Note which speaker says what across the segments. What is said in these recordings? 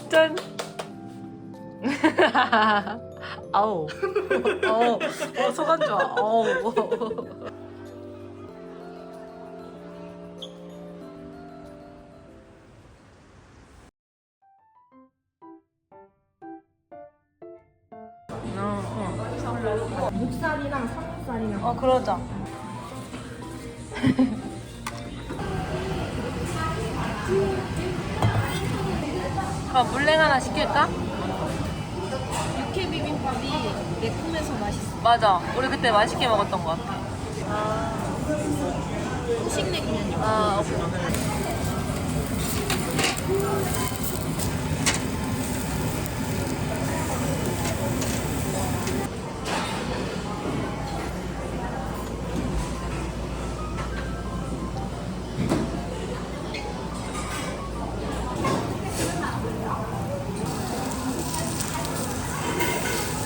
Speaker 1: 짠. 아우. 소감 좋아. 아우.
Speaker 2: 목살이랑 삼겹살이랑
Speaker 1: 그러자. 물냉 하나 시킬까?
Speaker 2: 육회 비빔밥이 매콤해서 맛있어.
Speaker 1: 맞아. 우리 그때 맛있게 먹었던 것 같아.
Speaker 2: 후식 냉면이요.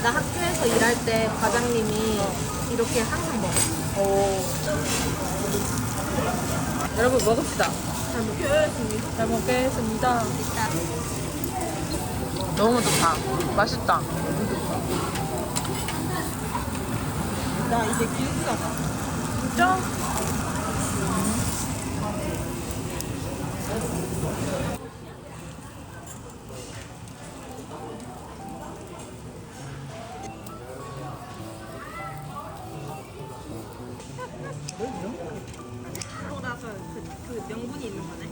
Speaker 2: 나 학교에서 일할 때 과장님이 이렇게 항상 먹어.
Speaker 1: 여러분 먹읍시다.
Speaker 2: 잘 먹겠습니다.
Speaker 1: 잘 먹겠습니다. 너무 좋다. 맛있다.
Speaker 2: 나 이제 기숙사 가.
Speaker 1: 진짜?
Speaker 2: 프로라서 그 명분이 있는 거네.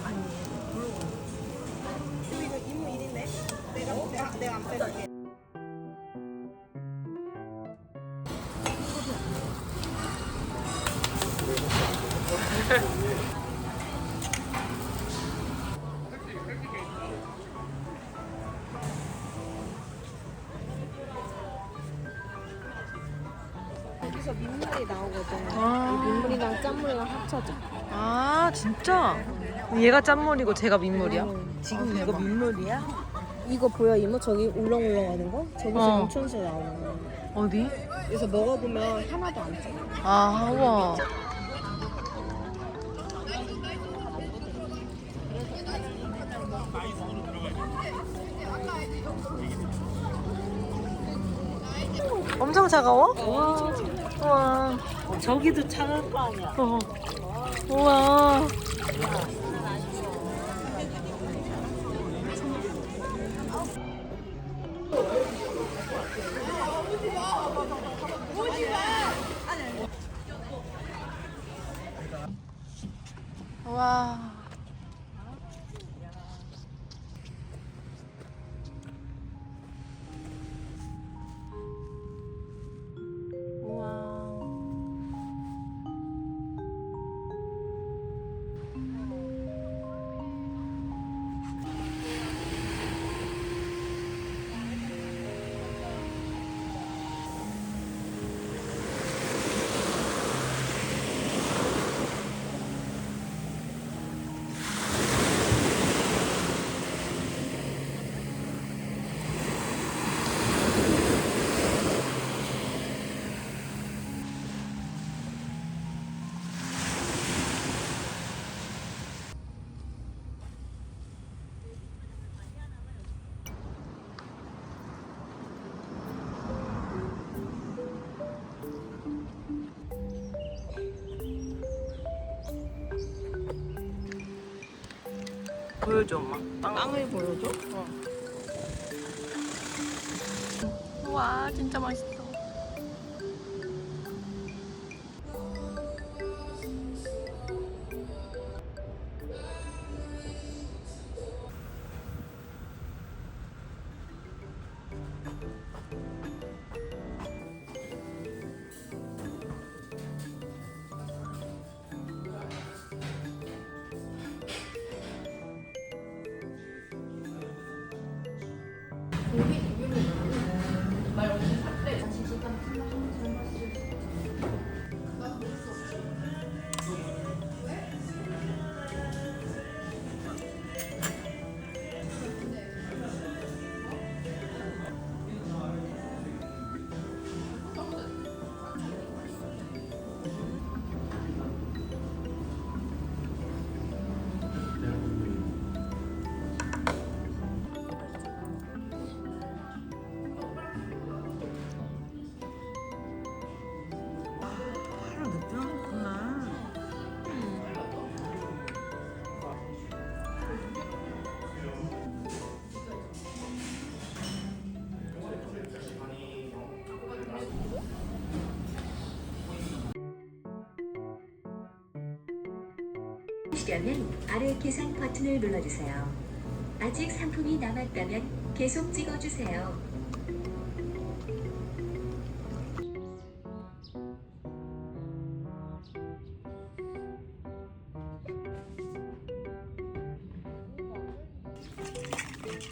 Speaker 2: 아니, 이거 임무 1인데? 내가 안 빼줄게. 여기서 민물이 나오거든. 이 민물이랑 짠물이랑 합쳐져.
Speaker 1: 아 진짜? 얘가 짠물이고 제가 민물이야?
Speaker 2: 지금
Speaker 1: 이거 민물이야?
Speaker 2: 이거 보여 이모? 저기 울렁울렁하는 거? 저기서 온천수 나오는 거.
Speaker 1: 어디?
Speaker 2: 그래서 먹어보면 하나도 안 짜.
Speaker 1: 아 우와. 엄청 차가워? 우와.
Speaker 2: 저기도 차갈 거 아니야.
Speaker 1: 우와. 와. 보여줘 엄마.
Speaker 2: 빵을 보여줘?
Speaker 1: 와 진짜 맛있어.
Speaker 3: 찍으시려면 아래 계산 버튼을 눌러주세요. 아직 상품이 남았다면 계속 찍어주세요.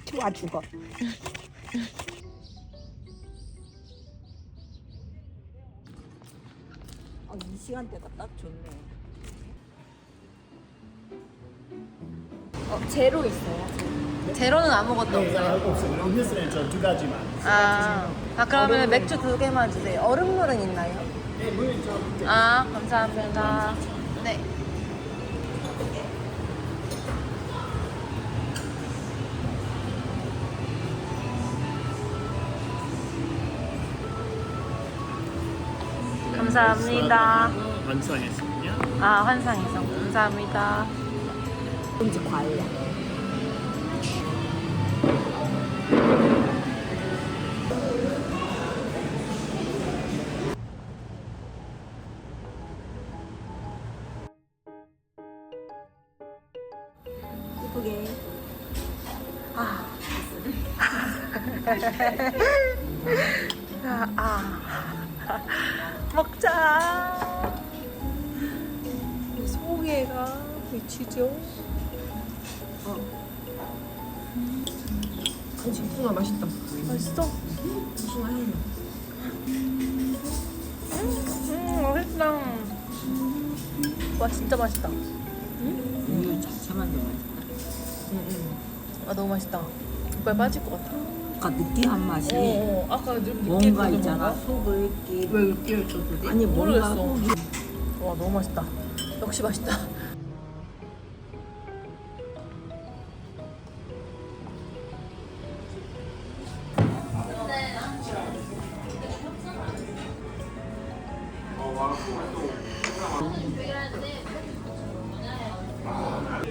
Speaker 2: 좋아 죽어. 이 시간대가 딱 좋네. 제로 있어요.
Speaker 1: 제로는 아무것도
Speaker 4: 네,
Speaker 1: 없어요.
Speaker 4: 없어요. 음료수는 저 두 가지만.
Speaker 1: 그러면 맥주 2개만 주세요. 얼음물은 있나요?
Speaker 4: 네, 물 좀.
Speaker 1: 감사합니다. 네. 감사합니다.
Speaker 4: 완성했습니다.
Speaker 1: 환상해서 감사합니다.
Speaker 2: 뭔지 과일이야. 예쁘게.
Speaker 1: 먹자. 소개가 미치죠.
Speaker 2: 진짜 맛있다.
Speaker 1: 맛있어?
Speaker 2: 무슨 향이 나.
Speaker 1: 맛있다. 와 진짜 맛있다.
Speaker 2: 우유 자체만도 맛있다.
Speaker 1: 너무 맛있다. 이빨 빠질 것 같아.
Speaker 2: 아까 느끼한 맛이
Speaker 1: 아까
Speaker 2: 뭔가 있잖아. 속을 이렇게
Speaker 1: 왜 느끼를 줬지?
Speaker 2: 아니 뭔가
Speaker 1: 모르겠어. 와 너무 맛있다. 역시 맛있다.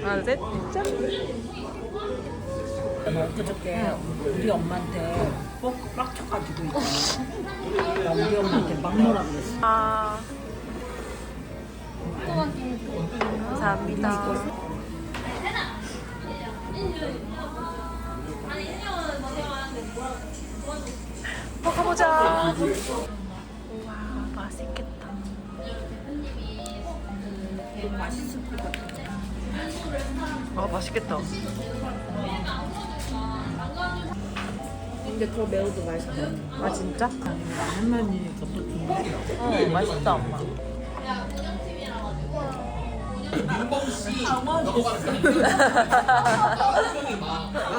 Speaker 1: 하나 둘 셋. 짠.
Speaker 2: 엊그저께 우리 엄마한테 꼭 빡쳐가지고 있잖아. 나 우리 엄마한테 막 뭐라 그랬어.
Speaker 1: 감사합니다. 먹어보자. 우와 맛있겠다.
Speaker 2: 맛있을 것 같아.
Speaker 1: 맛있겠다.
Speaker 2: 근데 더 매워도 맛있어.
Speaker 1: 진짜?
Speaker 2: 할머니니까 또 좋네.
Speaker 1: 맛있다 엄마.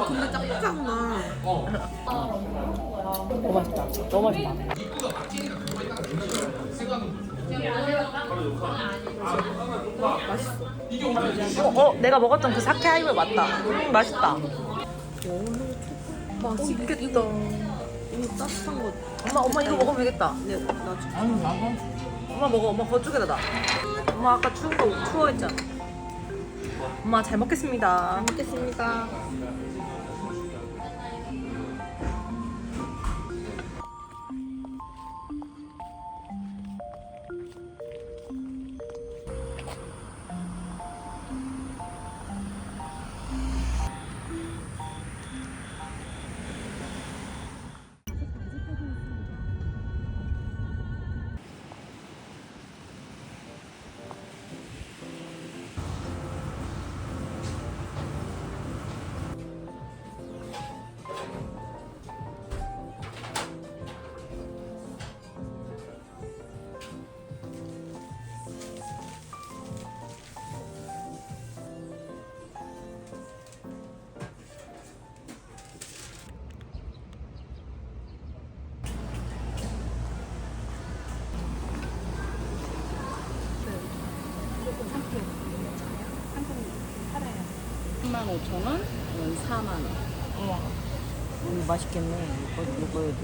Speaker 2: 근데 짭짤나.
Speaker 1: 너무 맛있다. 너무 맛있다. 내가 먹었던 그 사케 하이볼 맞다. 맛있다. 맛있겠다.
Speaker 2: 이거 따뜻한 거.
Speaker 1: 엄마 이거 먹으면 되겠다.
Speaker 2: 네, 나 지금.
Speaker 4: 아니, 나가.
Speaker 1: 엄마 먹어. 엄마 그쪽에다 놔. 엄마 아까 추운 거 추워했잖아. 엄마 잘 먹겠습니다.
Speaker 2: 먹겠습니다. 팔아요. 35,000원, 이건 4만원.
Speaker 1: 우와.
Speaker 2: 맛있겠네. 이거에도.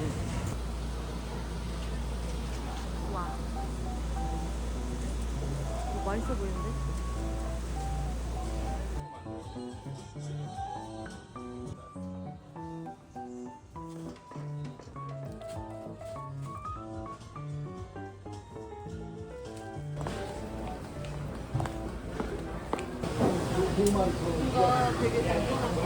Speaker 1: 우와. 맛있어 보이는데? 이거 되게 궁금한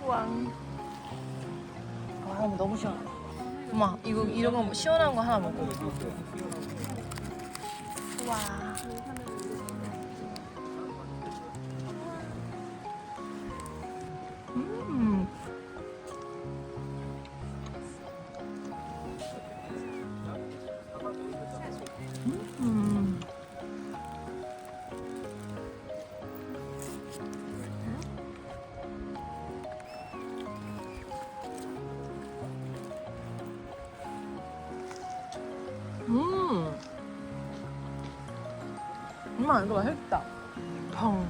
Speaker 1: 왕. 아, 너무 시원하다. 엄마, 이거 이런 거 시원한 거 하나 먹어. 와. 음. 음. 엄마 이거 맛있다. 펑.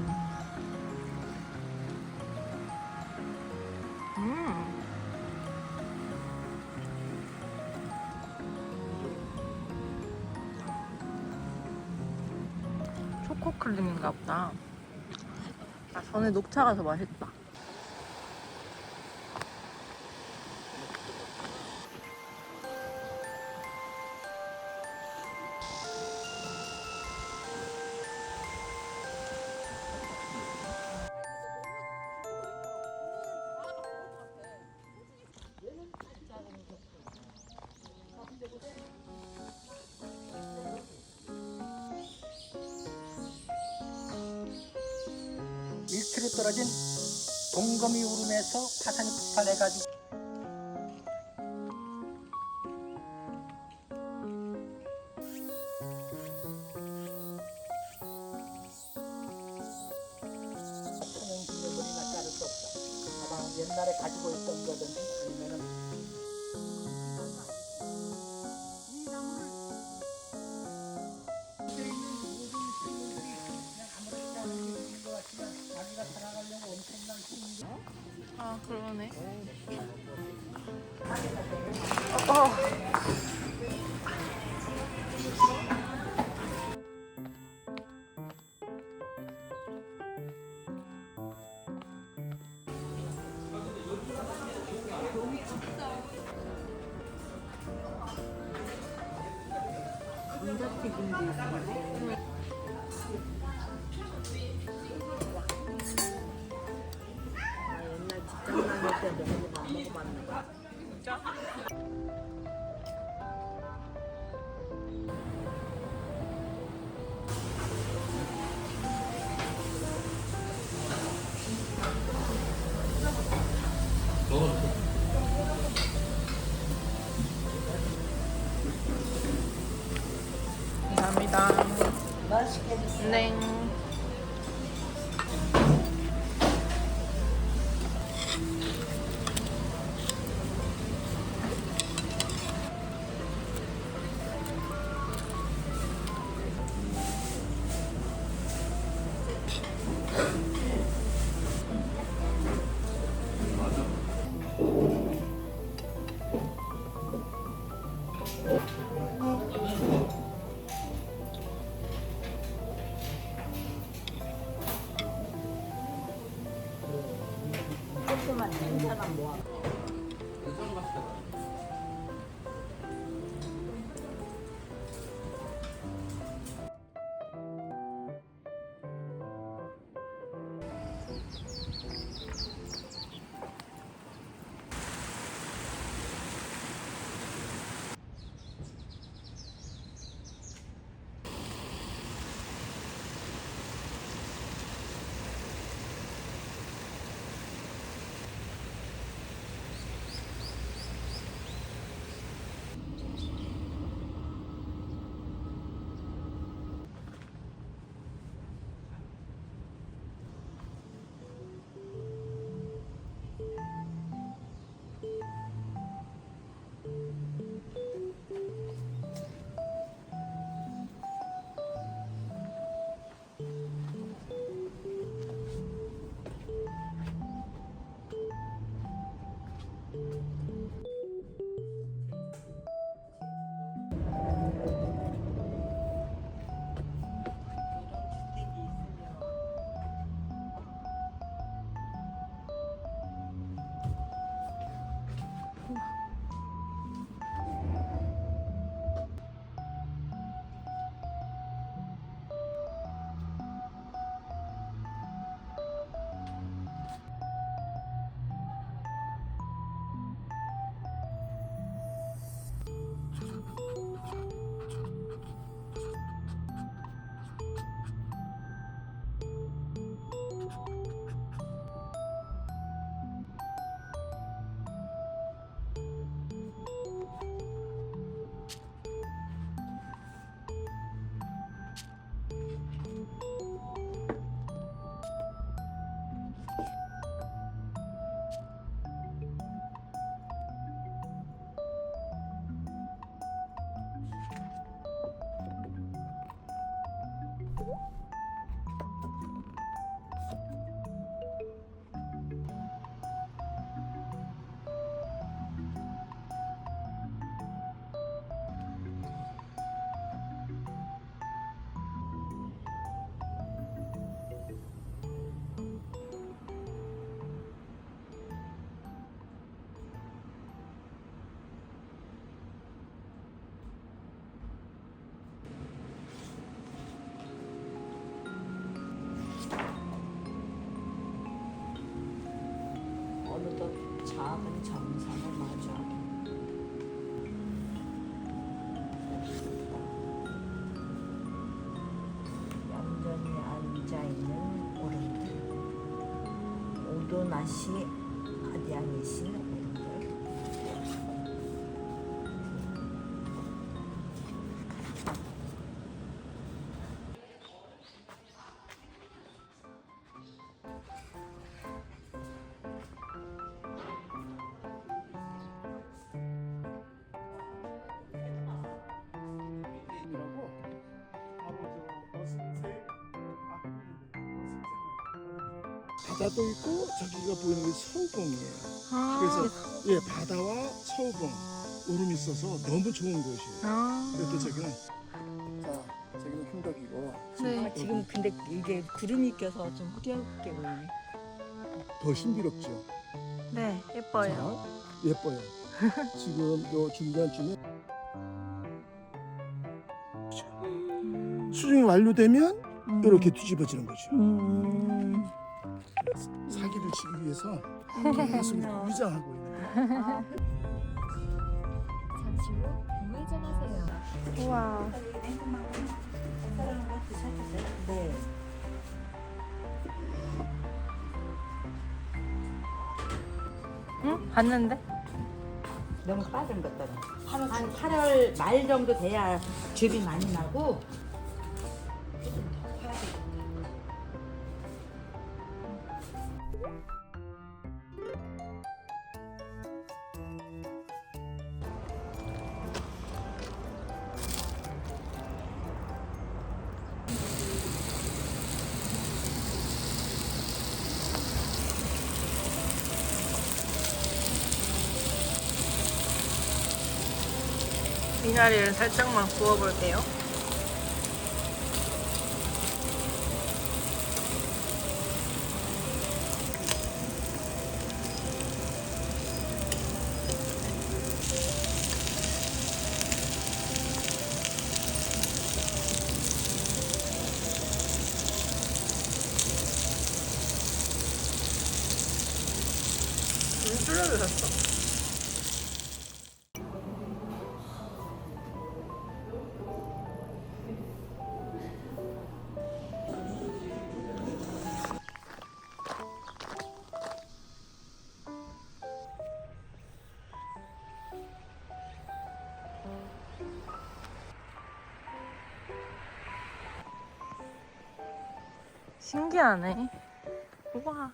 Speaker 1: 초코 크림인가 보다. 아, 전에 녹차가 더 맛있다.
Speaker 5: 일킬로 떨어진 동거미 울음에서 화산이 폭발해가지고 천연기념물이나 자를 수 없다. 아마 옛날에 가지고 있던 거든지 아니면은 이 나무를 밑에 있는 모든 식물들이 그냥 아무렇지 않은 게 있는 것 같지만 자기가 살아가려고 엄청난 힘이
Speaker 1: 아, 그러네.
Speaker 2: 감자튀김도 있고. 아, 옛날 직장 다닐 때 먹는 거 안 먹어봤네.
Speaker 1: 진짜? 감사합니다.
Speaker 2: 맛있게 드세요.
Speaker 1: 네.
Speaker 2: 조금만 괜찮아 모아. 정상을 마주하고 얌전히 앉아있는 오름들, 오도나시 아디아니시 오름들.
Speaker 4: 이라고 바로 저 어순새 바다도 있고 저기가 보이는 게 서우봉이에요. 그래서 예 바다와 서우봉 오름이 있어서 너무 좋은 곳이에요. 그래도 저기는 자 저기는 흥덕이고
Speaker 1: 네.
Speaker 2: 지금 근데 이게 구름이 껴서 좀 흐릿하게 보이네.
Speaker 4: 더 신비롭죠.
Speaker 1: 네, 예뻐요.
Speaker 4: 자, 예뻐요. 지금 요 중간쯤에 수중이 완료되면 이렇게 뒤집어지는 거죠. 사기를 치기 위해서 계속 위장하고 있는 거예요.
Speaker 3: 잠시 후 우회전하세요.
Speaker 1: 우와.
Speaker 2: 네.
Speaker 1: 응? 봤는데?
Speaker 2: 너무 빠른 것 같다. 한 8월 말 정도 돼야 즙이 많이 나고.
Speaker 1: 미나리를 살짝만 구워볼게요. 줄여도 샀어. 신기하네. 우와.